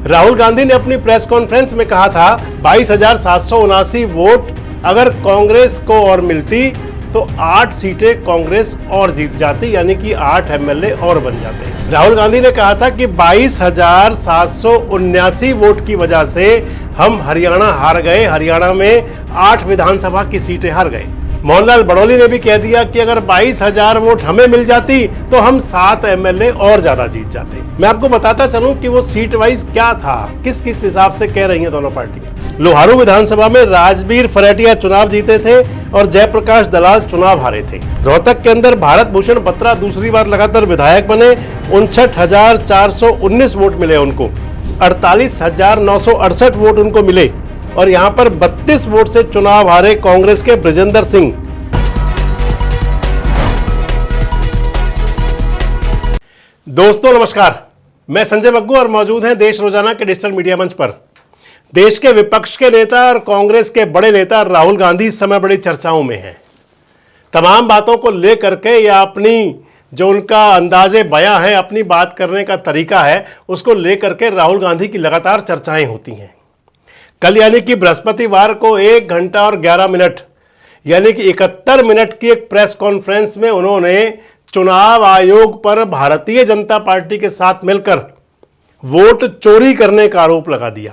राहुल गांधी ने अपनी press conference में कहा था 22,779 वोट अगर कांग्रेस को और मिलती तो 8 सीटें कांग्रेस और जीत जाती, यानी कि 8 एमएलए और बन जाते। राहुल गांधी ने कहा था कि 22,779 वोट की वजह से हम हरियाणा हार गए, हरियाणा में 8 विधानसभा की सीटें हार गए। मोहनलाल बड़ौली ने भी कह दिया कि अगर 22,000 वोट हमें मिल जाती तो हम 7 एमएलए और ज्यादा जीत जाते। मैं आपको बताता चलूं कि वो सीट वाइज क्या था, किस किस हिसाब से कह रही हैं दोनों पार्टियां। लोहारू विधानसभा में राजबीर फरेटिया चुनाव जीते थे और जयप्रकाश दलाल चुनाव हारे थे। रोहतक के अंदर भारत भूषण बत्रा दूसरी बार लगातार विधायक बने, 59,419 वोट मिले उनको, 48,968 वोट उनको मिले। और यहां पर 32 वोट से चुनाव हारे कांग्रेस के ब्रजेंद्र सिंह। दोस्तों नमस्कार, मैं संजय बग्गू और मौजूद हैं देश रोजाना के डिजिटल मीडिया मंच पर। देश के विपक्ष के नेता और कांग्रेस के बड़े नेता राहुल गांधी इस समय बड़ी चर्चाओं में हैं। तमाम बातों को लेकर के या अपनी जो उनका अंदाजे बयां है, अपनी बात करने का तरीका है, उसको लेकर के राहुल गांधी की लगातार चर्चाएं होती हैं। कल यानी कि बृहस्पतिवार को 1 घंटा और 11 मिनट यानी कि 71 मिनट की एक प्रेस कॉन्फ्रेंस में उन्होंने चुनाव आयोग पर भारतीय जनता पार्टी के साथ मिलकर वोट चोरी करने का आरोप लगा दिया।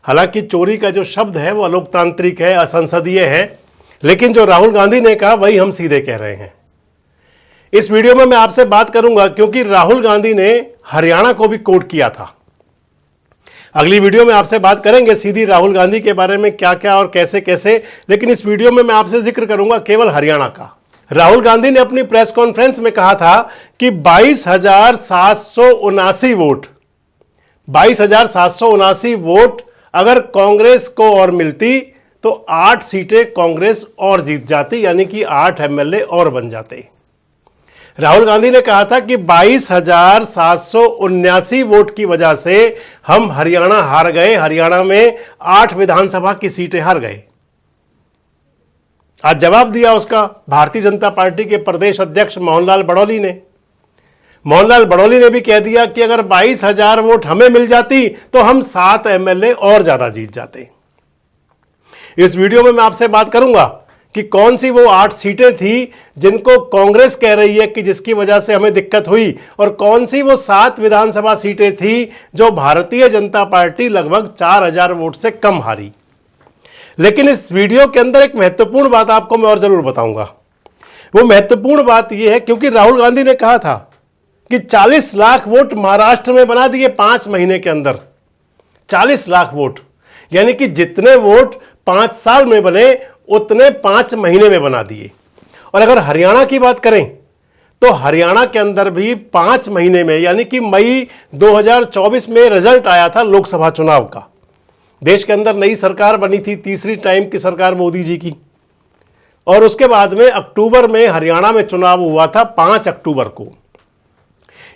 हालांकि चोरी का जो शब्द है वो अलोकतांत्रिक है, असंसदीय है, लेकिन जो राहुल गांधी ने कहा वही हम सीधे कह रहे हैं। इस वीडियो में मैं आपसे बात करूंगा क्योंकि राहुल गांधी ने हरियाणा को भी कोट किया था। अगली वीडियो में आपसे बात करेंगे सीधी राहुल गांधी के बारे में, क्या क्या और कैसे कैसे, लेकिन इस वीडियो में मैं आपसे जिक्र करूंगा केवल हरियाणा का। राहुल गांधी ने अपनी प्रेस कॉन्फ्रेंस में कहा था कि 22,779 वोट 22,779 वोट अगर कांग्रेस को और मिलती तो 8 सीटें कांग्रेस और जीत जाती, यानी कि 8 एमएलए और बन जाते। राहुल गांधी ने कहा था कि 22,779 वोट की वजह से हम हरियाणा हार गए, हरियाणा में 8 विधानसभा की सीटें हार गए। आज जवाब दिया उसका भारतीय जनता पार्टी के प्रदेश अध्यक्ष मोहनलाल बड़ौली ने। मोहनलाल बड़ौली ने भी कह दिया कि अगर 22,000 वोट हमें मिल जाती तो हम 7 एमएलए और ज्यादा जीत जाते। इस वीडियो में मैं आपसे बात करूंगा कि कौन सी वो 8 सीटें थी जिनको कांग्रेस कह रही है कि जिसकी वजह से हमें दिक्कत हुई, और कौन सी वो 7 विधानसभा सीटें थी जो भारतीय जनता पार्टी लगभग 4,000 वोट से कम हारी। लेकिन इस वीडियो के अंदर एक महत्वपूर्ण बात आपको मैं और जरूर बताऊंगा। वो महत्वपूर्ण बात यह है क्योंकि राहुल गांधी ने कहा था कि 40 लाख वोट महाराष्ट्र में बना दिए 5 महीने के अंदर। 40 लाख वोट यानी कि जितने वोट 5 साल में बने उतने 5 महीने में बना दिए। और अगर हरियाणा की बात करें तो हरियाणा के अंदर भी 5 महीने में यानी कि मई 2024 में रिजल्ट आया था लोकसभा चुनाव का। देश के अंदर नई सरकार बनी थी, तीसरी टाइम की सरकार मोदी जी की। और उसके बाद में अक्टूबर में हरियाणा में चुनाव हुआ था 5 अक्टूबर को,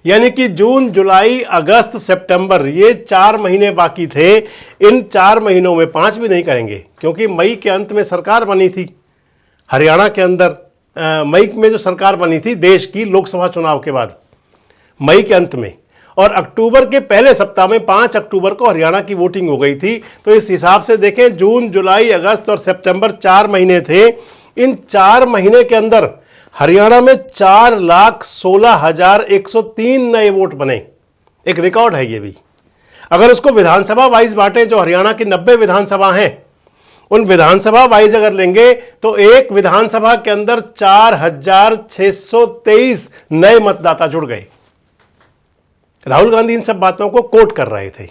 यानी कि जून जुलाई अगस्त सितंबर ये 4 महीने बाकी थे। इन 4 महीनों में 5 भी नहीं करेंगे क्योंकि मई के अंत में सरकार बनी थी हरियाणा के अंदर। मई में जो सरकार बनी थी देश की लोकसभा चुनाव के बाद मई के अंत में, और अक्टूबर के पहले सप्ताह में 5 अक्टूबर को हरियाणा की वोटिंग हो गई थी। तो इस हिसाब से देखें जून जुलाई अगस्त और सितंबर 4 महीने थे। इन 4 महीने के अंदर हरियाणा में 4,16,103 नए वोट बने। एक रिकॉर्ड है ये भी। अगर उसको विधानसभा वाइज बांटें, जो हरियाणा की 90 विधानसभा हैं, उन विधानसभा वाइज अगर लेंगे तो एक विधानसभा के अंदर 4,623 नए मतदाता जुड़ गए। राहुल गांधी इन सब बातों को कोट कर रहे थे।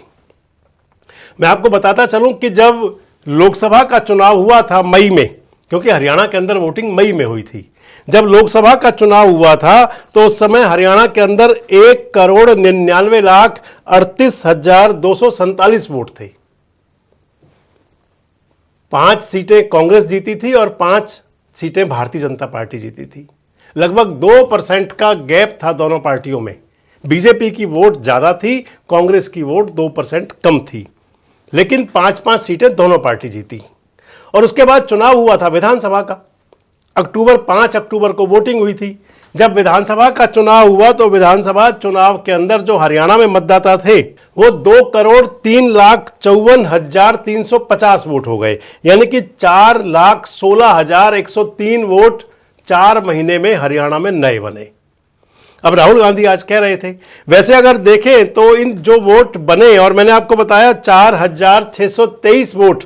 मैं आपको बताता चलूं कि जब लोकसभा का चुनाव हुआ था मई में, क्योंकि हरियाणा के अंदर वोटिंग मई में हुई थी, जब लोकसभा का चुनाव हुआ था तो उस समय हरियाणा के अंदर 1,99,38,247 वोट थे। 5 सीटें कांग्रेस जीती थी और 5 सीटें भारतीय जनता पार्टी जीती थी। लगभग 2% का गैप था दोनों पार्टियों में। बीजेपी की वोट ज्यादा थी, कांग्रेस की वोट 2% कम थी, लेकिन 5-5 सीटें दोनों पार्टी जीती। और उसके बाद चुनाव हुआ था विधानसभा का। 5 अक्टूबर को वोटिंग हुई थी। जब विधानसभा का चुनाव हुआ तो विधानसभा चुनाव के अंदर जो हरियाणा में मतदाता थे वो 2,03,54,350 वोट हो गए, यानी कि 4,16,103 वोट 4 महीने में हरियाणा में नए बने। अब राहुल गांधी आज कह रहे थे, वैसे अगर देखें तो इन जो वोट बने, और मैंने आपको बताया 4,623 वोट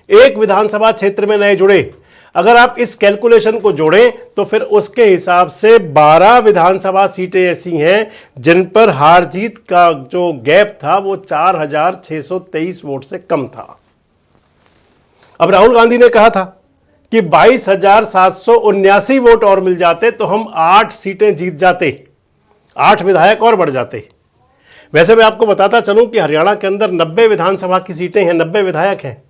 एक विधानसभा क्षेत्र में नए जुड़े, अगर आप इस कैलकुलेशन को जोड़ें तो फिर उसके हिसाब से 12 विधानसभा सीटें ऐसी हैं जिन पर हार जीत का जो गैप था वो 4,623 वोट से कम था। अब राहुल गांधी ने कहा था कि 22,779 वोट और मिल जाते तो हम 8 सीटें जीत जाते, 8 विधायक और बढ़ जाते। वैसे मैं आपको बताता चलूं कि हरियाणा के अंदर 90 विधानसभा की सीटें हैं, 90 विधायक हैं।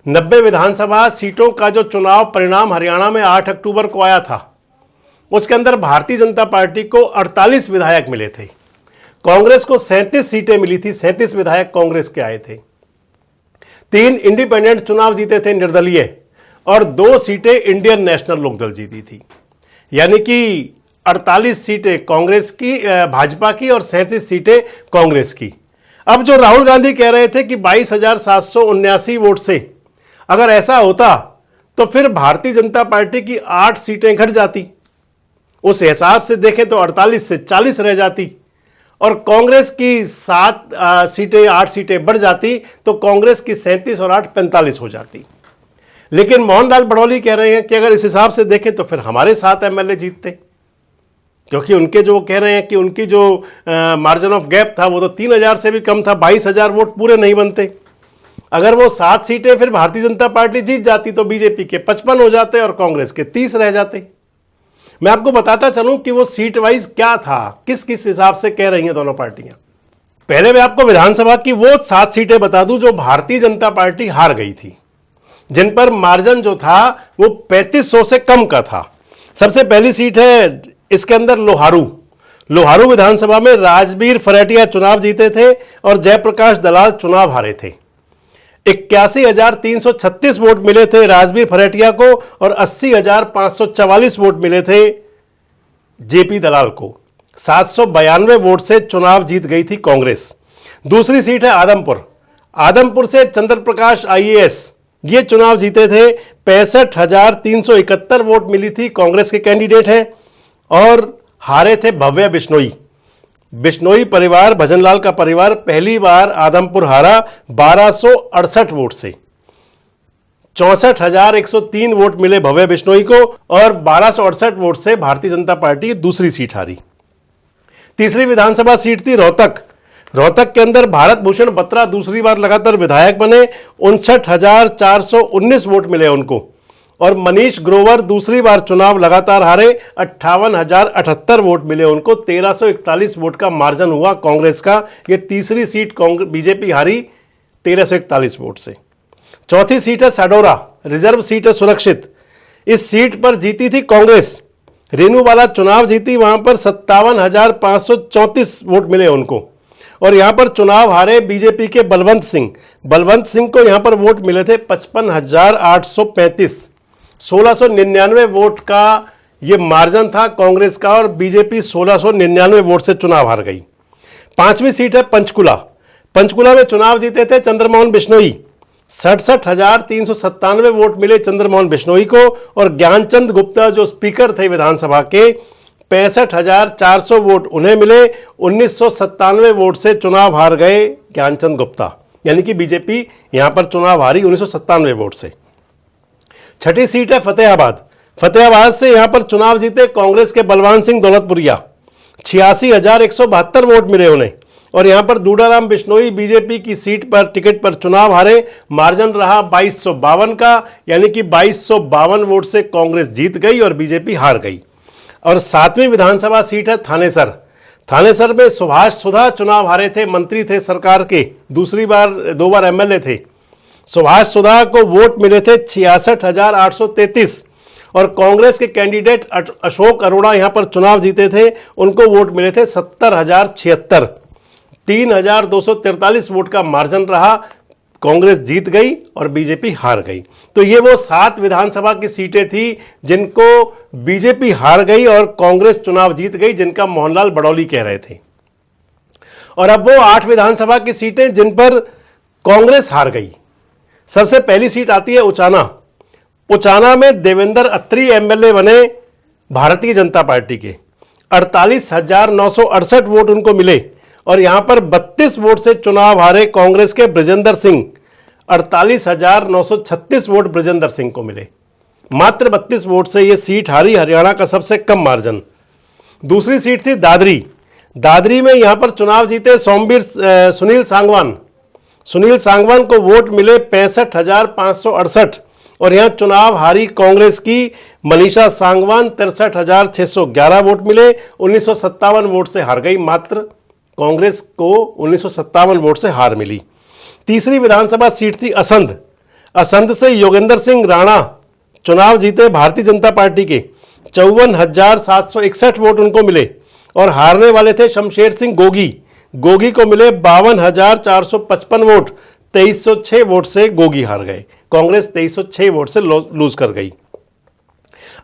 90 विधानसभा सीटों का जो चुनाव परिणाम हरियाणा में 8 अक्टूबर को आया था, उसके अंदर भारतीय जनता पार्टी को 48 विधायक मिले थे, कांग्रेस को 37 सीटें मिली थी, 37 विधायक कांग्रेस के आए थे, 3 इंडिपेंडेंट चुनाव जीते थे निर्दलीय, और 2 सीटें इंडियन नेशनल लोकदल जीती थी। यानी कि 48 सीटें कांग्रेस की, भाजपा की, और 37 सीटें कांग्रेस की। अब जो राहुल गांधी कह रहे थे कि 22,779 वोट से अगर ऐसा होता तो फिर भारतीय जनता पार्टी की 8 सीटें घट जाती, उस हिसाब से देखें तो 48 से 40 रह जाती, और कांग्रेस की 7 सीटें 8 सीटें बढ़ जाती, तो कांग्रेस की 37 और 8 45 हो जाती। लेकिन मोहनलाल बड़ौली कह रहे हैं कि अगर इस हिसाब से देखें तो फिर हमारे 7 एमएलए जीतते, क्योंकि उनके जो कह रहे हैं कि उनकी जो मार्जिन ऑफ गैप था वो तो 3,000 से भी कम था, 22,000 वोट पूरे नहीं बनते। अगर वो 7 सीटें फिर भारतीय जनता पार्टी जीत जाती तो बीजेपी के 55 हो जाते और कांग्रेस के 30 रह जाते। मैं आपको बताता चलूं कि वो सीट वाइज क्या था, किस किस हिसाब से कह रही हैं दोनों पार्टियां। पहले मैं आपको विधानसभा की वो 7 सीटें बता दूं जो भारतीय जनता पार्टी हार गई थी, जिन पर मार्जिन जो था वो 3500 से कम का था। सबसे पहली सीट है इसके अंदर लोहारू विधानसभा में राजबीर फरेटिया चुनाव जीते थे और जयप्रकाश दलाल चुनाव हारे थे। 81,336 वोट मिले थे राजबीर फरेटिया को और 80,544 वोट मिले थे जेपी दलाल को। 792 वोट से चुनाव जीत गई थी कांग्रेस। दूसरी सीट है आदमपुर से चंद्र प्रकाश आईएएस ये चुनाव जीते थे। 65,371 वोट मिली थी, कांग्रेस के कैंडिडेट हैं, और हारे थे भव्य बिश्नोई परिवार, भजनलाल का परिवार पहली बार आदमपुर हारा 1268 वोट से। 64,103 वोट मिले भव्य बिश्नोई को और 1268 वोट से भारतीय जनता पार्टी दूसरी सीट हारी। तीसरी विधानसभा सीट थी रोहतक के अंदर भारत भूषण बत्रा दूसरी बार लगातार विधायक बने, 59,419 वोट मिले उनको, और मनीष ग्रोवर दूसरी बार चुनाव लगातार हारे, 58,078 वोट मिले उनको, 1341 वोट का मार्जिन हुआ कांग्रेस का। ये तीसरी सीट बीजेपी हारी 1341 वोट से। चौथी सीट है साडोरा, रिजर्व सीट है सुरक्षित। इस सीट पर जीती थी कांग्रेस, रेणुवाला चुनाव जीती, वहां पर 57,534 वोट मिले उनको, और यहां पर चुनाव हारे बीजेपी के बलवंत सिंह को यहां पर वोट मिले थे 55,835। 1699 वोट का ये मार्जिन था कांग्रेस का, और बीजेपी 1699 वोट से चुनाव हार गई। पांचवी सीट है पंचकुला में चुनाव जीते थे चंद्रमोहन बिश्नोई, 67,397 वोट मिले चंद्रमोहन बिश्नोई को, और ज्ञानचंद गुप्ता जो स्पीकर थे विधानसभा के 65,400 वोट उन्हें मिले। 1997 वोट से चुनाव हार गए ज्ञानचंद गुप्ता, यानी कि बीजेपी यहां पर चुनाव हारी 1997 वोट से। छठी सीट है फतेहाबाद से यहां पर चुनाव जीते कांग्रेस के बलवान सिंह दौलतपुरिया, 86,172 वोट मिले उन्हें, और यहां पर दूडाराम बिश्नोई बीजेपी की सीट पर टिकट पर चुनाव हारे, मार्जिन रहा 2252 का, यानी कि 2252 वोट से कांग्रेस जीत गई और बीजेपी हार गई। और 7वीं विधानसभा सीट है थानेसर में सुभाष सुधा चुनाव हारे थे, मंत्री थे सरकार के, 2 बार एमएलए थे। सुभाष सुधा को वोट मिले थे 66,833, और कांग्रेस के कैंडिडेट अशोक अरोड़ा यहां पर चुनाव जीते थे, उनको वोट मिले थे 70,076। 3,243 वोट का मार्जिन रहा कांग्रेस जीत गई और बीजेपी हार गई। तो ये वो 7 विधानसभा की सीटें थी जिनको बीजेपी हार गई और कांग्रेस चुनाव जीत गई, जिनका मोहनलाल बड़ौली कह रहे थे। और अब वो 8 विधानसभा की सीटें जिन पर कांग्रेस हार गई। सबसे पहली सीट आती है उचाना। उचाना में देवेंद्र अत्री एमएलए बने भारतीय जनता पार्टी के। 48,968 वोट उनको मिले और यहां पर 32 वोट से चुनाव हारे कांग्रेस के ब्रजेंद्र सिंह। 48,936 वोट ब्रजेंद्र सिंह को मिले। मात्र 32 वोट से यह सीट हारी, हरियाणा का सबसे कम मार्जिन। दूसरी सीट थी दादरी। दादरी में यहां पर चुनाव जीते सुनील सांगवान। सुनील सांगवान को वोट मिले 65,568 और यहां चुनाव हारी कांग्रेस की मनीषा सांगवान। 63,611 वोट मिले, 1957 वोट से हार गई। मात्र कांग्रेस को 1957 वोट से हार मिली। तीसरी विधानसभा सीट थी असंध। असंध से योगेंद्र सिंह राणा चुनाव जीते भारतीय जनता पार्टी के। 54,761 वोट उनको मिले और हारने वाले थे शमशेर सिंह गोगी। गोगी को मिले 52,455 वोट। 2306 वोट से गोगी हार गए। कांग्रेस 2306 वोट से लूज कर गई।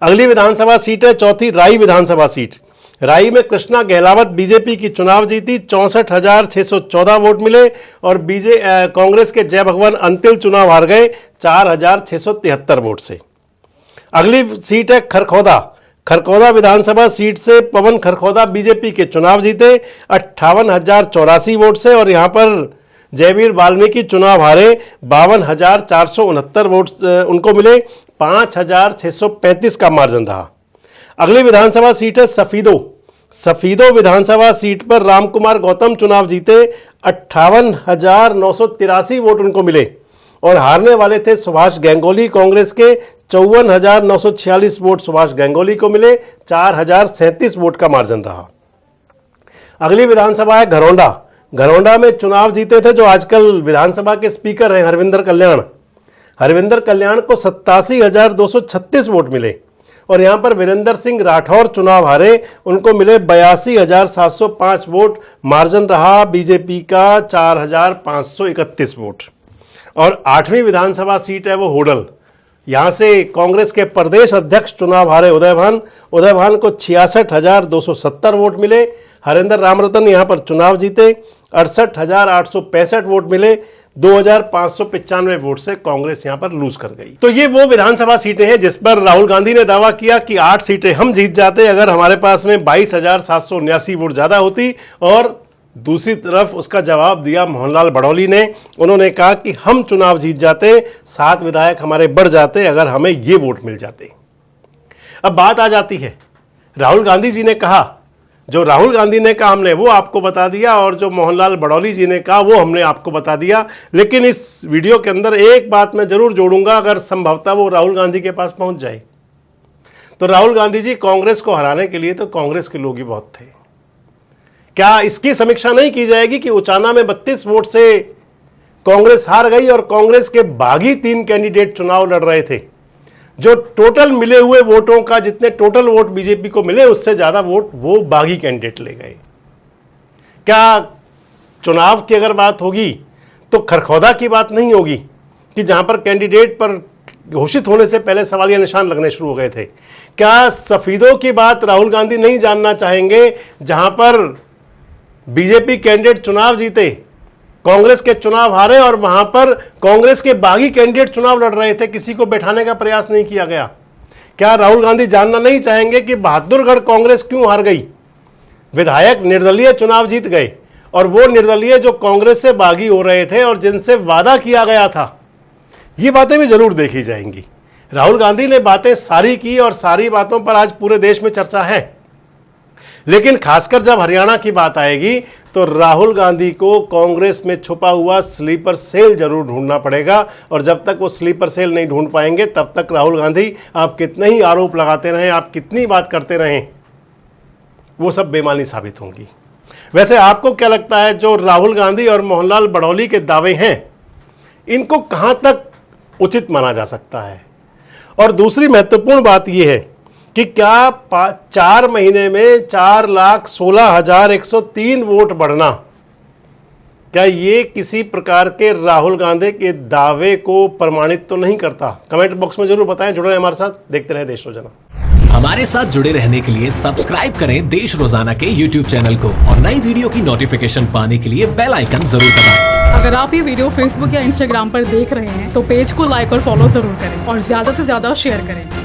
अगली विधानसभा सीट है चौथी राई विधानसभा सीट। राई में कृष्णा गहलावत बीजेपी की चुनाव जीती। 64,614 वोट मिले और कांग्रेस के जय भगवान अंतिल चुनाव हार गए 4,673 वोट से। अगली सीट है खरखौदा। खरखौदा विधानसभा सीट से पवन खरखौदा बीजेपी के चुनाव जीते 58,084 वोट से और यहां पर जयवीर वाल्मीकि चुनाव हारे। 52,469 वोट उनको मिले। 5,635 का मार्जिन रहा। अगली विधानसभा सीट है सफीदो। सफीदो विधानसभा सीट पर रामकुमार गौतम चुनाव जीते। 58,983 वोट उनको मिले और हारने वाले थे सुभाष गंगोली कांग्रेस के। 54,946 वोट सुभाष गंगोली को मिले। 4,037 वोट का मार्जिन रहा। अगली विधानसभा है घरौंडा। घरौंडा में चुनाव जीते थे जो आजकल विधानसभा के स्पीकर हैं हरविंदर कल्याण। हरविंदर कल्याण को 87,236 वोट मिले और यहां पर वीरेंद्र सिंह राठौर चुनाव हारे। उनको मिले 82,705 वोट। मार्जिन रहा बीजेपी का 4,531 वोट। और 8वीं विधानसभा सीट है वो होडल। यहां से कांग्रेस के प्रदेश अध्यक्ष चुनाव हारे उदयभान। उदयभान को 66,270 वोट मिले। हरेंद्र रामरतन यहां पर चुनाव जीते। 68,865 वोट मिले। 2,595 वोट से कांग्रेस यहां पर लूज कर गई। तो ये वो विधानसभा सीटें हैं जिस पर राहुल गांधी ने दावा किया कि 8 सीटें हम जीत जाते अगर हमारे पास में 22,779 वोट ज्यादा होती। और दूसरी तरफ उसका जवाब दिया मोहनलाल बड़ौली ने। उन्होंने कहा कि हम चुनाव जीत जाते, 7 विधायक हमारे बढ़ जाते अगर हमें ये वोट मिल जाते। अब बात आ जाती है, राहुल गांधी जी ने कहा, जो राहुल गांधी ने कहा हमने वो आपको बता दिया और जो मोहनलाल बड़ौली जी ने कहा वो हमने आपको बता दिया। लेकिन इस वीडियो के अंदर एक बात मैं जरूर जोड़ूंगा, अगर संभवतः वो राहुल गांधी के पास पहुंच जाए तो राहुल गांधी जी कांग्रेस को हराने के लिए तो कांग्रेस के लोग ही बहुत थे। क्या इसकी समीक्षा नहीं की जाएगी कि उचाना में 32 वोट से कांग्रेस हार गई और कांग्रेस के बागी 3 कैंडिडेट चुनाव लड़ रहे थे। जो टोटल मिले हुए वोटों का, जितने टोटल वोट बीजेपी को मिले उससे ज्यादा वोट वो बागी कैंडिडेट ले गए। क्या चुनाव की अगर बात होगी तो खरखौदा की बात नहीं होगी कि जहां पर कैंडिडेट पर घोषित होने से पहले सवालिया निशान लगने शुरू हो गए थे। क्या सफीदों की बात राहुल गांधी नहीं जानना चाहेंगे जहां पर बीजेपी कैंडिडेट चुनाव जीते, कांग्रेस के चुनाव हारे और वहां पर कांग्रेस के बागी कैंडिडेट चुनाव लड़ रहे थे, किसी को बैठाने का प्रयास नहीं किया गया। क्या राहुल गांधी जानना नहीं चाहेंगे कि बहादुरगढ़ कांग्रेस क्यों हार गई? विधायक निर्दलीय चुनाव जीत गए और वो निर्दलीय जो कांग्रेस से बागी हो रहे थे और जिनसे वादा किया गया था, ये बातें भी जरूर देखी जाएंगी। राहुल गांधी ने बातें सारी की और सारी बातों पर आज पूरे देश में चर्चा है। लेकिन खासकर जब हरियाणा की बात आएगी तो राहुल गांधी को कांग्रेस में छुपा हुआ स्लीपर सेल जरूर ढूंढना पड़ेगा और जब तक वो स्लीपर सेल नहीं ढूंढ पाएंगे तब तक राहुल गांधी आप कितने ही आरोप लगाते रहें, आप कितनी बात करते रहें, वो सब बेमानी साबित होंगी। वैसे आपको क्या लगता है, जो राहुल गांधी और मोहनलाल बड़ौली के दावे हैं इनको कहां तक उचित माना जा सकता है? और दूसरी महत्वपूर्ण बात यह है कि क्या 4 महीने में 4,16,103 वोट बढ़ना, क्या ये किसी प्रकार के राहुल गांधी के दावे को प्रमाणित तो नहीं करता? कमेंट बॉक्स में जरूर बताएं। जुड़े रहें हमारे साथ, देखते रहें देश रोजाना। हमारे साथ जुड़े रहने के लिए सब्सक्राइब करें देश रोजाना के YouTube चैनल को और नई वीडियो की नोटिफिकेशन पाने के लिए बेल आइकन जरूर दबाएं। अगर आप ये वीडियो Facebook या Instagram पर देख रहे हैं तो पेज को लाइक और फॉलो जरूर करें और ज्यादा से ज्यादा शेयर करें।